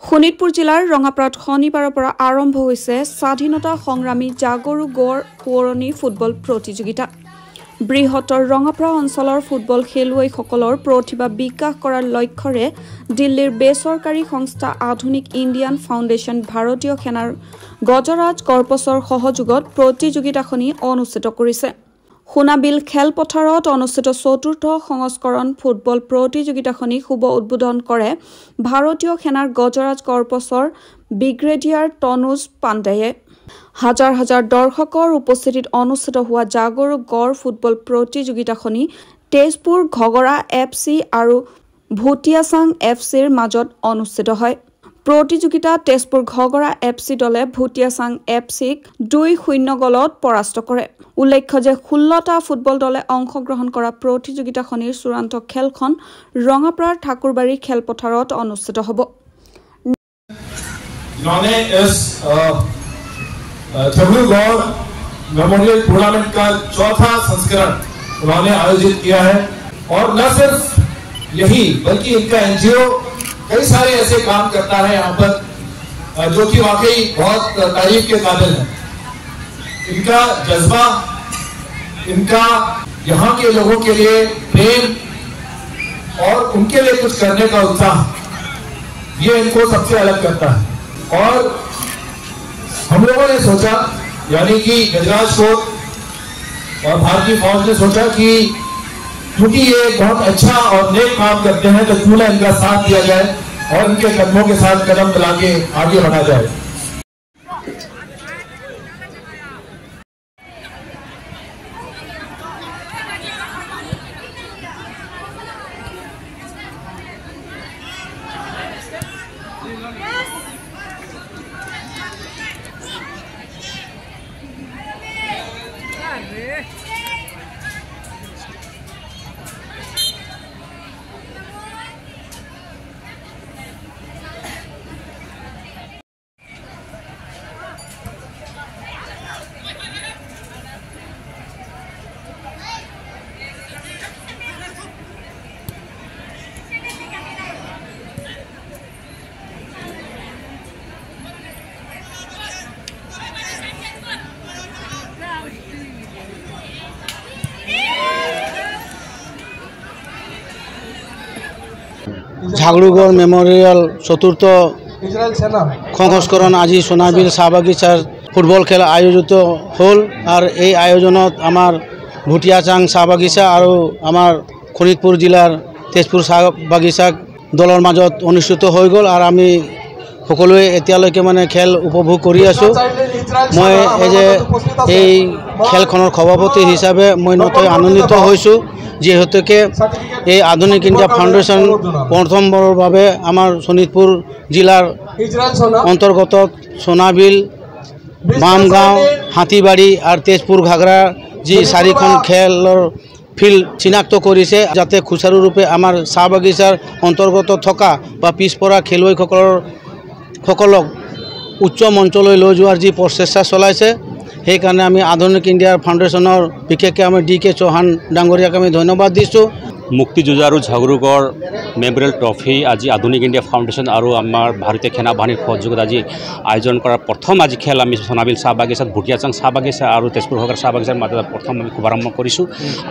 শোণিতপুৰ জিলাৰ ৰঙাপাৰাত শনিবাৰৰ পৰা আৰম্ভ হৈছে স্বাধীনতা সংগ্ৰামী জাগৰু গড় সোঁৱৰণী ফুটবল প্ৰতিযোগিতা। বৃহত্তৰ ৰঙাপাৰা অঞ্চলৰ ফুটবল খেলুৱৈসকলৰ প্ৰতিভা বিকাশ কৰাৰ লক্ষ্যৰে দিল্লীৰ বেচৰকাৰী সংস্থা আধুনিক ইণ্ডিয়ান ফাউণ্ডেশ্যন ভাৰতীয় সেনাৰ গজৰাজ কৰ্পছৰ সহযোগত প্ৰতিযোগিতাখনি অনুষ্ঠিত কৰিছে। সোণাবিল খেলপথাৰত অনুষ্ঠিত চতুৰ্থ সংস্কৰণ ফুটবল প্ৰতিযোগিতাখনি শুভ উদ্বোধন কৰে ভাৰতীয় সেনাৰ গজৰাজ কৰ্পছৰ ব্ৰিগেডিয়াৰ তনুজ পাণ্ডেয়ে। হাজাৰ হাজাৰ দৰ্শকৰ উপস্থিতিত অনুষ্ঠিত হোৱা জাগৰু গড় ফুটবল প্ৰতিযোগিতাখনি তেজপুৰ ঘগৰা FC আৰু ভুটিয়াচাং FCৰ মাজত অনুষ্ঠিত হয়। প্ৰতিযোগিতাত তেজপুৰ ঘগৰা FC দলে ভুটিয়াচাং FCক 2-0 গলত পৰাস্ত কৰে। উল্লেখ্য যে 16টা ফুটবল দলে অংশগ্ৰহণ কৰা প্ৰতিযোগিতাখনিৰ চূড়ান্ত খেলখন ৰঙাপাৰাৰ ঠাকুৰবাৰী খেলপথাৰত অনুষ্ঠিত হ'ব। जागरू गौर मेमोरियल टूर्नामेंट का चौथा संस्करण उन्होंने आयोजित किया है और न सिर्फ यही बल्कि इनका NGO कई सारे ऐसे काम करता है यहाँ पर जो कि वाकई बहुत तारीफ के काबिल है। इनका जज्बा, इनका यहाँ के लोगों के लिए प्रेम और उनके लिए कुछ करने का उत्साह, ये इनको सबसे अलग करता है। और हम लोगों ने सोचा, यानी कि गजराज कोर और भारतीय फौज ने सोचा कि क्योंकि ये बहुत अच्छा और नेक काम करते हैं तो क्यों ना इनका साथ दिया जाए और इनके कदमों के साथ कदम मिला के आगे बढ़ा जाए। জাগৰু গড় মেমোরিয়াল চতুর্থ সংস্করণ আজি সোনাবিল চাহ বাগিচার ফুটবল খেল আয়োজিত হল। আর এই আয়োজনত আমার ভুটিয়াচাং চাহ বাগিচা আর আমার শোণিতপুর জেলার তেজপুর চাহ বাগিচা দলের মাজত অনুষ্ঠিত হয়ে গেল। আর আমি সকলোৱে এতিয়ালৈকে মানে খেল উপভোগ কৰি আছোঁ। মই এই খেলখনৰ সভাপতি হিচাপে মই নথৈ আনন্দিত হৈছোঁ, যিহেতুকে এই আধুনিক ইণ্ডিয়া ফাউণ্ডেশ্যন প্ৰথমবাৰৰ বাবে আমাৰ শোণিতপুৰ জিলাৰ অন্তৰ্গত সোনাবিল, বামগাঁও, হাতীবাৰী আৰু তেজপুৰ ঘাগৰা যি চাৰিখন খেলৰ ফিল্ড চিনাক্ত কৰিছে, যাতে সুচাৰুৰূপে আমাৰ চাহ বাগিচাৰ অন্তৰ্গত থকা বা পিছপৰা খেলুৱৈসকলক উচ্চ মঞ্চলৈ লৈ যোৱাৰ যি প্ৰচেষ্টা চলাইছে, সেইকাৰণে আমি আধুনিক ইণ্ডিয়া ফাউণ্ডেশ্যনৰ বিশেষকৈ আমি DK চৌহান ডাঙৰীয়াক আমি ধন্যবাদ দিছোঁ। মুক্তিযুঁজাৰু জাগৰু গড় মেমোরিয়াল ট্রফি আজি আধুনিক ইন্ডিয়া ফাউন্ডেশন আর আমার ভারতীয় সেনা বাহিনীর সহযোগত আজি আয়োজন করার প্রথম আজি খেল আমি সোনাবিল চাহ বাগিচাত ভুটিয়াচাং চাহ বাগিচা আর তেজপুর ঘগৰা চাহ বাগিচাৰ মাজত প্ৰথম আমি শুভাৰম্ভ কৰিছোঁ।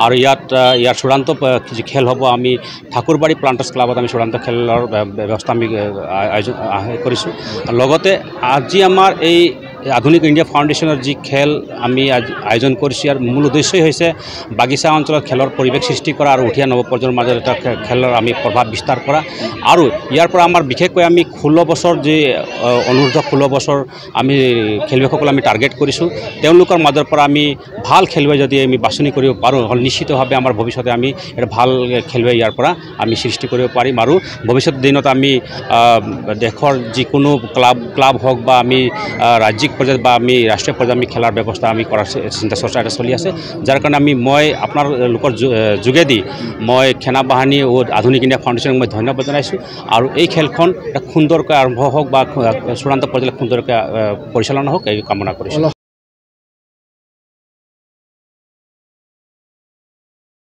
আৰ ইয়াৰ চূড়ান্ত যে খেল হব আমি ঠাকুৰবাড়ি প্লান্টাৰ্স ক্লাবত আমি চূড়ান্ত খেলৰ ব্যৱস্থা আমি আয়োজন কৰিছোঁ। লগতে আজি আমাৰ এই আধুনিক ইণ্ডিয়া ফাউণ্ডেশ্যনৰ যি খেল আমি আয়োজন কৰিছোঁ, ইয়াৰ মূল উদ্দেশ্যই হৈছে বাগিচা অঞ্চলত খেলৰ পৰিৱেশ সৃষ্টি কৰা আৰু উঠি অহা নৱপ্ৰজন্মৰ মাজত এটা খেলৰ আমি প্ৰভাৱ বিস্তাৰ কৰা। আৰু ইয়াৰ পৰা আমাৰ বিশেষকৈ আমি 16 বছৰ যি অনুৰ্ধ 16 বছৰ আমি খেলুৱৈসকল আমি টাৰ্গেট কৰিছোঁ। তেওঁলোকৰ মাজৰ পৰা আমি ভাল খেলুৱৈ যদি আমি বাছনি কৰিব পাৰোঁ, হলে নিশ্চিতভাৱে আমাৰ ভৱিষ্যতে আমি এটা ভাল খেলুৱৈ ইয়াৰ পৰা আমি সৃষ্টি কৰিব পাৰিম। আৰু ভৱিষ্যত দিনত আমি দেশৰ যিকোনো ক্লাব হওক বা আমি ৰাজ্যিক পৰ্যায়ত বা আমি ৰাষ্ট্ৰীয় পৰ্যায়ত আমি খেলাৰ ব্যৱস্থা আমি কৰাৰ চিন্তা চৰ্চা এটা চলি আছে। যাৰ কাৰণে মই আপোনালোকৰ যোগেদি মই সেনা বাহিনী ও আধুনিক ইণ্ডিয়া ফাউণ্ডেশ্যনক মই ধন্যবাদ জনাইছোঁ। আৰু এই খেলখন সুন্দৰকৈ আৰম্ভ হওক বা চূড়ান্ত পৰ্যায়ত সুন্দৰকৈ পৰিচালনা হওক, এই কামনা কৰিছোঁ।